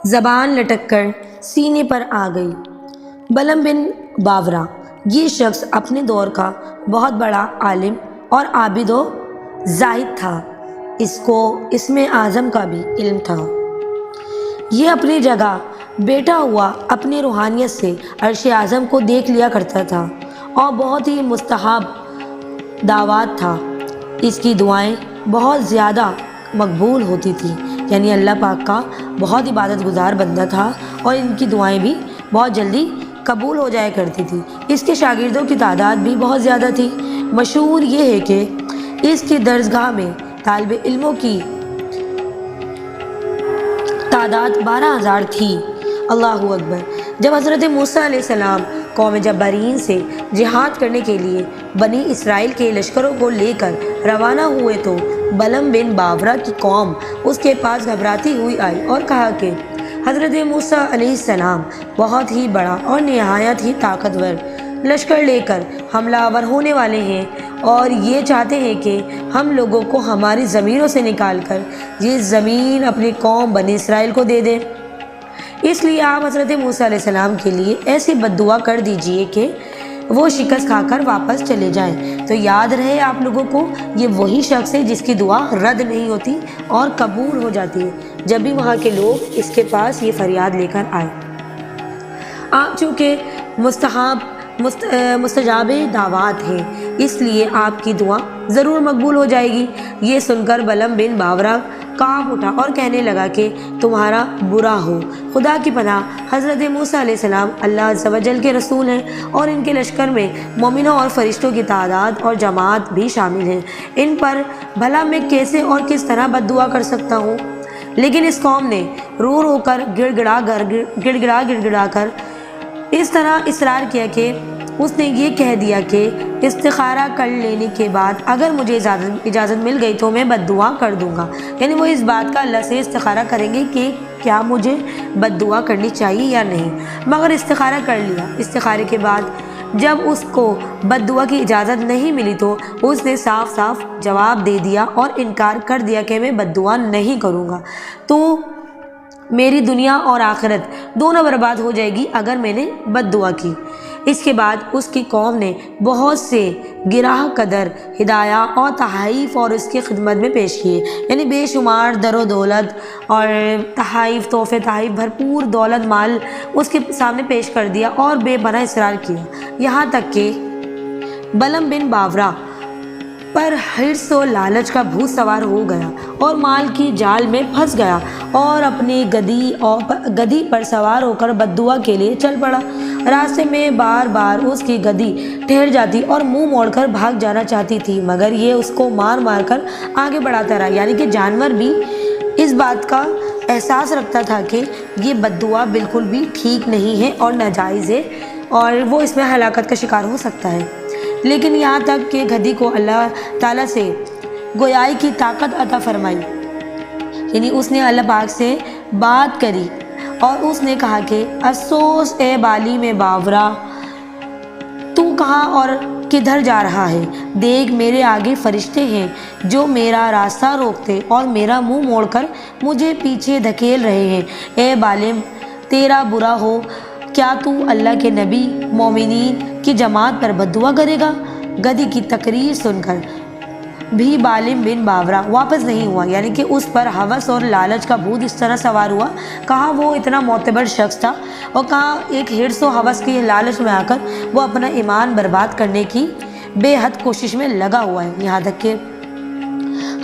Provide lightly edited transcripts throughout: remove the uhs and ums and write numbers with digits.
زبان لٹک کر سینے پر آ گئی۔ بلم بن باورا یہ شخص اپنے دور کا بہت بڑا عالم اور عابد و زاہد تھا۔ اس کو اسم اعظم کا بھی علم تھا۔ یہ اپنی جگہ بیٹھا ہوا اپنی روحانیت سے عرش اعظم کو دیکھ لیا کرتا تھا اور بہت ہی مستحب دعوات تھا۔ اس کی دعائیں بہت زیادہ مقبول ہوتی تھیں، یعنی اللہ پاک کا بہت عبادت گزار بندہ تھا اور ان کی دعائیں بھی بہت جلدی قبول ہو جایا کرتی تھی۔ اس کے شاگردوں کی تعداد بھی بہت زیادہ تھی۔ مشہور یہ ہے کہ اس کی درسگاہ میں طالب علموں کی تعداد 12,000 تھی۔ اللہ اکبر۔ جب حضرت موسیٰ علیہ السلام قوم جبارین سے جہاد کرنے کے لیے بنی اسرائیل کے لشکروں کو لے کر روانہ ہوئے تو بلم بن باورا کی قوم اس کے پاس گھبراتی ہوئی آئی اور کہا کہ حضرت موسیٰ علیہ السلام بہت ہی بڑا اور نہایت ہی طاقتور لشکر لے کر حملہ آور ہونے والے ہیں اور یہ چاہتے ہیں کہ ہم لوگوں کو ہماری زمینوں سے نکال کر یہ زمین اپنی قوم بنی اسرائیل کو دے دیں۔ اس لیے آپ حضرت موسیٰ علیہ السلام کے لیے ایسی بد دعا کر دیجئے کہ وہ شکست کھا کر واپس چلے جائیں۔ تو یاد رہے آپ لوگوں کو، یہ وہی شخص ہے جس کی دعا رد نہیں ہوتی اور قبول ہو جاتی ہے جب بھی وہاں کے لوگ اس کے پاس یہ فریاد لے کر آئے۔ آپ چونکہ مستجاب دعوات ہیں، اس لیے آپ کی دعا ضرور مقبول ہو جائے گی۔ یہ سن کر بلم بن باورا کانپ اٹھا اور کہنے لگا کہ تمہارا برا ہو، خدا کی پناہ حضرت موسیٰ علیہ السلام اللہ عز و جل کے رسول ہیں اور ان کے لشکر میں مومنوں اور فرشتوں کی تعداد اور جماعت بھی شامل ہیں۔ ان پر بھلا میں کیسے اور کس طرح بد دعا کر سکتا ہوں؟ لیکن اس قوم نے رو رو کر گڑ گڑا کر اس طرح اصرار کیا کہ اس نے یہ کہہ دیا کہ استخارہ کر لینے کے بعد اگر مجھے اجازت مل گئی تو میں بد دعا کر دوں گا۔ یعنی وہ اس بات کا اللہ سے استخارہ کریں گے کہ کیا مجھے بد دعا کرنی چاہیے یا نہیں، مگر استخارہ کر لیا۔ استخارے کے بعد جب اس کو بد دعا کی اجازت نہیں ملی تو اس نے صاف صاف جواب دے دیا اور انکار کر دیا کہ میں بد دعا نہیں کروں گا، تو میری دنیا اور آخرت دونوں برباد ہو جائے گی اگر میں نے بد دعا کی۔ اس کے بعد اس کی قوم نے بہت سے گراہ قدر ہدایہ اور تحائف اور اس کی خدمت میں پیش کیے، یعنی بے شمار در و دولت اور تحائف، تحفے تحائف، بھرپور دولت مال اس کے سامنے پیش کر دیا اور بے پناہ اصرار کیا، یہاں تک کہ بلم بن باورا پر حرص و لالچ کا بھوت سوار ہو گیا اور مال کی جال میں پھنس گیا اور اپنی گدی پر سوار ہو کر بد دعا کے لیے چل پڑا۔ راستے میں بار بار اس کی گدی ٹھہر جاتی اور منہ موڑ کر بھاگ جانا چاہتی تھی، مگر یہ اس کو مار مار کر آگے بڑھاتا رہا۔ یعنی کہ جانور بھی اس بات کا احساس رکھتا تھا کہ یہ بد دعا بالکل بھی ٹھیک نہیں ہے اور ناجائز ہے اور وہ اس میں ہلاکت کا شکار ہو سکتا ہے، لیکن یہاں تک کہ گدی کو اللہ تعالیٰ سے گویائی کی طاقت عطا فرمائی، یعنی اس نے اللہ پاک سے بات کری اور اس نے کہا کہ افسوس اے بالی میں باورا، تو کہاں اور کدھر جا رہا ہے؟ دیکھ میرے آگے فرشتے ہیں جو میرا راستہ روکتے اور میرا منہ موڑ کر مجھے پیچھے دھکیل رہے ہیں۔ اے بالم، تیرا برا ہو، کیا تو اللہ کے نبی مومنین کی جماعت پر بد دعا کرے گا؟ گدی کی تقریر سن کر بھی بالم بن باورا واپس نہیں ہوا، یعنی کہ اس پر ہوس اور لالچ کا بھوت اس طرح سوار ہوا۔ کہاں وہ اتنا معتبر شخص تھا اور کہاں ایک حرص و ہوس کی لالچ میں آ کر وہ اپنا ایمان برباد کرنے کی بے حد کوشش میں لگا ہوا ہے، یہاں تک کہ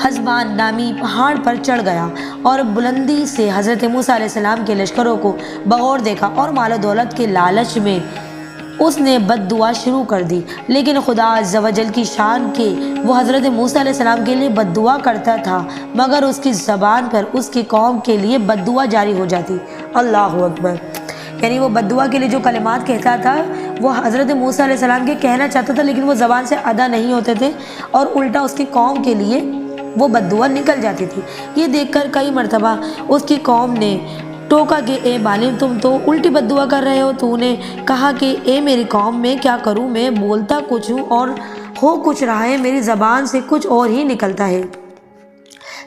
حسبان نامی پہاڑ پر چڑھ گیا اور بلندی سے حضرت موسیٰ علیہ السلام کے لشکروں کو بغور دیکھا اور مال و دولت کے لالچ میں اس نے بد دعا شروع کر دی۔ لیکن خدا عز و جل کی شان کے وہ حضرت موسیٰ علیہ السلام کے لیے بد دعا کرتا تھا، مگر اس کی زبان پر اس کی قوم کے لیے بد دعا جاری ہو جاتی۔ اللہ اکبر۔ یعنی وہ بد دعا کے لیے جو کلمات کہتا تھا وہ حضرت موسیٰ علیہ السلام کے کہنا چاہتا تھا، لیکن وہ زبان سے ادا نہیں ہوتے تھے اور الٹا اس کی قوم کے لیے وہ بد دعا نکل جاتی تھی۔ یہ دیکھ کر کئی مرتبہ اس کی قوم نے ٹوکا کہ اے بالم، تم تو الٹی بد دعا کر رہے ہو۔ تو نے کہا کہ اے میری قوم، میں کیا کروں؟ میں بولتا کچھ ہوں اور ہو کچھ رہا ہے، میری زبان سے کچھ اور ہی نکلتا ہے۔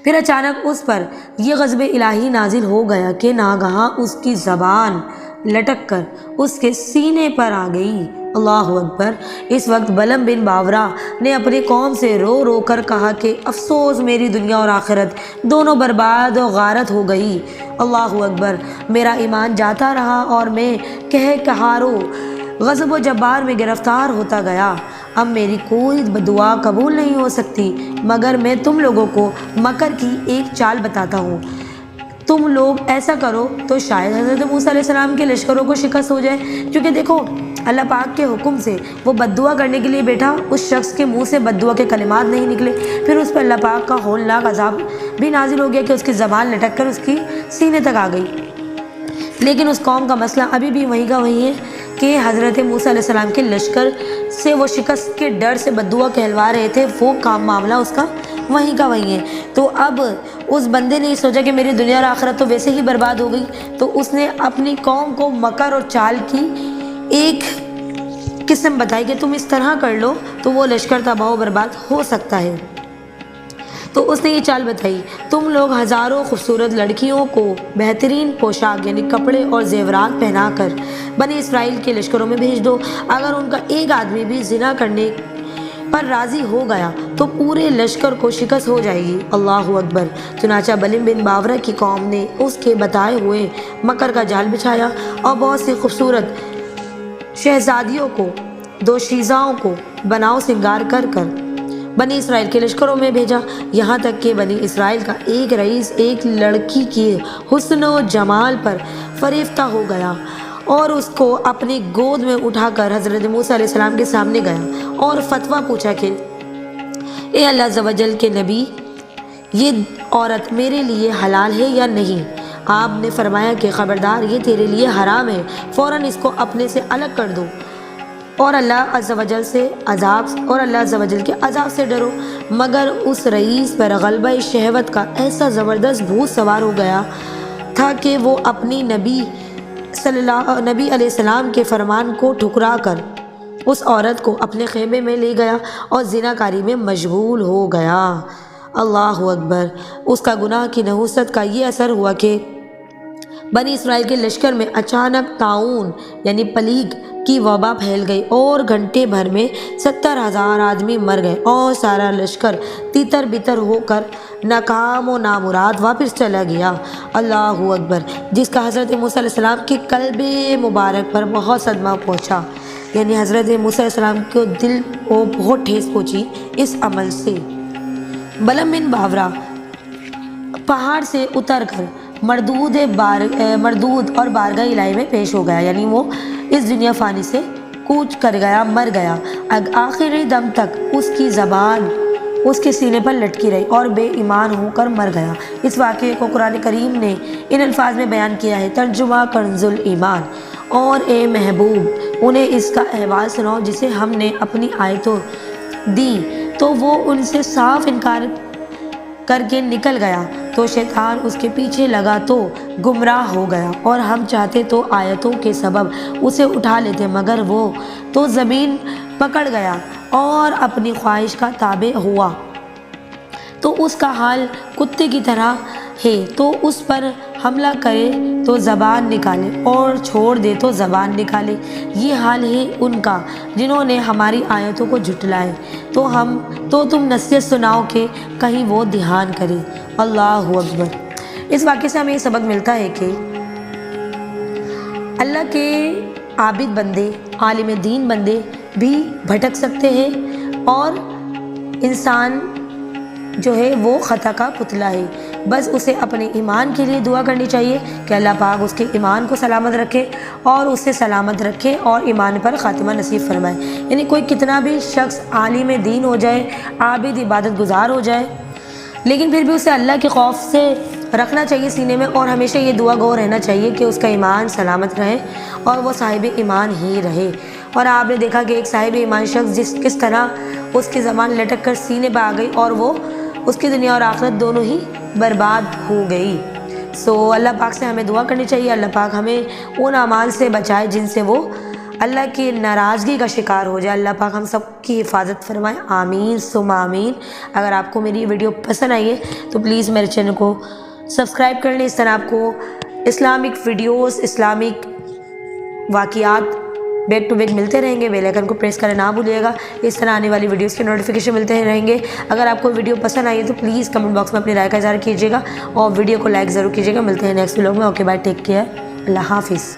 پھر اچانک اس پر یہ غضب الہی نازل ہو گیا کہ ناگہاں اس کی زبان لٹک کر اس کے سینے پر آ گئی۔ اللہ اکبر۔ اس وقت بلم بن باورا نے اپنی قوم سے رو رو کر کہا کہ افسوس، میری دنیا اور آخرت دونوں برباد و غارت ہو گئی۔ اللہ اکبر۔ میرا ایمان جاتا رہا اور میں کہارو غضب و جبار میں گرفتار ہوتا گیا۔ اب میری کوئی دعا قبول نہیں ہو سکتی مگر میں تم لوگوں کو مکر کی ایک چال بتاتا ہوں۔ تم لوگ ایسا کرو تو شاید حضرت موسیٰ علیہ السلام کے لشکروں کو شکست ہو جائے، کیونکہ دیکھو اللہ پاک کے حکم سے وہ بد دعا کرنے کے لیے بیٹھا، اس شخص کے منہ سے بد دعا کے کلمات نہیں نکلے، پھر اس پر اللہ پاک کا ہولناک عذاب بھی نازل ہو گیا کہ اس کی زبان لٹک کر اس کی سینے تک آ گئی۔ لیکن اس قوم کا مسئلہ ابھی بھی وہیں کا وہیں ہے کہ حضرت موسیٰ علیہ السلام کے لشکر سے وہ شکست کے ڈر سے بد دعا کہلوا رہے تھے، وہ معاملہ اس کا وہیں کا وہیں ہے۔ تو اب اس بندے نے سوچا کہ میری دنیا اور آخرت تو ویسے ہی برباد ہو گئی، تو اس نے اپنی قوم کو مکر اور چال کی ایک قسم بتائی کہ تم اس طرح کر لو تو وہ لشکر تباہ و برباد ہو سکتا ہے۔ تو اس نے یہ چال بتائی، تم لوگ ہزاروں خوبصورت لڑکیوں کو بہترین پوشاک یعنی کپڑے اور زیورات پہنا کر بنی اسرائیل کے لشکروں میں بھیج دو۔ اگر ان کا ایک آدمی بھی زنا کرنے پر راضی ہو گیا تو پورے لشکر کو شکست ہو جائے گی۔ اللہ اکبر۔ چنانچہ بلم بن باورا کی قوم نے اس کے بتائے ہوئے مکر کا جال بچھایا اور بہت سی خوبصورت شہزادیوں کو، دوشیزاؤں کو بناؤ سنگار کر بنی اسرائیل کے لشکروں میں بھیجا، یہاں تک کہ بنی اسرائیل کا ایک رئیس ایک لڑکی کے حسن و جمال پر فریفتہ ہو گیا اور اس کو اپنی گود میں اٹھا کر حضرت موسیٰ علیہ السلام کے سامنے گیا اور فتویٰ پوچھا کہ اے اللہ عز و جل کے نبی، یہ عورت میرے لیے حلال ہے یا نہیں؟ آپ نے فرمایا کہ خبردار، یہ تیرے لیے حرام ہے، فوراً اس کو اپنے سے الگ کر دو اور اللہ عز و جل کے عذاب سے ڈرو۔ مگر اس رئیس پر غلبہ شہوت کا ایسا زبردست بھوت سوار ہو گیا تھا کہ وہ اپنی نبی علیہ السلام کے فرمان کو ٹھکرا کر اس عورت کو اپنے خیمے میں لے گیا اور زنا کاری میں مشغول ہو گیا۔ اللہ اکبر۔ اس کا گناہ کی نحوست کا یہ اثر ہوا کہ بنی اسرائیل کے لشکر میں اچانک طاعون یعنی پلیگ کی وبا پھیل گئی اور گھنٹے بھر میں 70,000 آدمی مر گئے اور سارا لشکر تیتر بتر ہو کر ناکام و نامراد واپس چلا گیا۔ اللہ اکبر۔ جس کا حضرت موسیٰ علیہ السلام کے قلب مبارک پر بہت صدمہ پہنچا، یعنی حضرت موسیٰ علیہ السلام کو دل کو بہت ٹھیس پہنچی اس عمل سے۔ بلم بن باورا پہاڑ سے اتر کر مردود اور بارگاہ الہی میں پیش ہو گیا، یعنی وہ اس دنیا فانی سے کوچ کر گیا، مر گیا۔ آخری دم تک اس کی زبان اس کے سینے پر لٹکی رہی اور بے ایمان ہو کر مر گیا۔ اس واقعے کو قرآن کریم نے ان الفاظ میں بیان کیا ہے، ترجمہ کنز الایمان۔ اور اے محبوب، انہیں اس کا احوال سناؤ جسے ہم نے اپنی آیتوں دی تو وہ ان سے صاف انکار کر کے نکل گیا، تو شیطان اس کے پیچھے لگا تو گمراہ ہو گیا، اور ہم چاہتے تو آیتوں کے سبب اسے اٹھا لیتے مگر وہ تو زمین پکڑ گیا اور اپنی خواہش کا تابع ہوا، تو اس کا حال کتے کی طرح ہے، تو اس پر حملہ کرے تو زبان نکالے اور چھوڑ دے تو زبان نکالے۔ یہ حال ہے ان کا جنہوں نے ہماری آیتوں کو جھٹلائے، تو تم نصیحت سناؤ کہ کہیں وہ دھیان کرے۔ اللہ اکبر۔ اس واقعے سے ہمیں یہ سبق ملتا ہے کہ اللہ کے عابد بندے، عالم دین بندے بھی بھٹک سکتے ہیں، اور انسان جو ہے وہ خطا کا پتلا ہے، بس اسے اپنے ایمان کے لیے دعا کرنی چاہیے کہ اللہ پاک اس کے ایمان کو سلامت رکھے اور اسے سلامت رکھے اور ایمان پر خاتمہ نصیب فرمائے۔ یعنی کوئی کتنا بھی شخص عالم دین ہو جائے، عابد عبادت گزار ہو جائے، لیکن پھر بھی اسے اللہ کے خوف سے رکھنا چاہیے سینے میں، اور ہمیشہ یہ دعا گو رہنا چاہیے کہ اس کا ایمان سلامت رہے اور وہ صاحب ایمان ہی رہے۔ اور آپ نے دیکھا کہ ایک صاحب ایمان شخص کس طرح اس کی زبان لٹک کر سینے پہ آ گئی اور وہ اس کی دنیا اور آخرت دونوں ہی برباد ہو گئی۔ اللہ پاک سے ہمیں دعا کرنی چاہیے، اللہ پاک ہمیں ان اعمال سے بچائے جن سے وہ اللہ کی ناراضگی کا شکار ہو جائے۔ اللہ پاک ہم سب کی حفاظت فرمائے، آمین ثم آمین۔ اگر آپ کو میری ویڈیو پسند آئی ہے تو پلیز میرے چینل کو سبسکرائب کر لیں۔ اس طرح آپ کو اسلامک ویڈیوز، اسلامک واقعات بیک ٹو بیک ملتے رہیں گے۔ بیل آئیکن کو پریس کرنا نہ بھولیے گا، اس طرح آنے والی ویڈیوز کے نوٹیفیکیشن ملتے رہیں گے۔ اگر آپ کو ویڈیو پسند آئی ہے تو پلیز کمنٹ باکس میں اپنی رائے کا اظہار کیجیے گا اور ویڈیو کو لائک ضرور کیجیے گا۔ ملتے ہیں نیکسٹ ولاگ میں۔ اوکے بائے، ٹیک کیئر، اللہ حافظ۔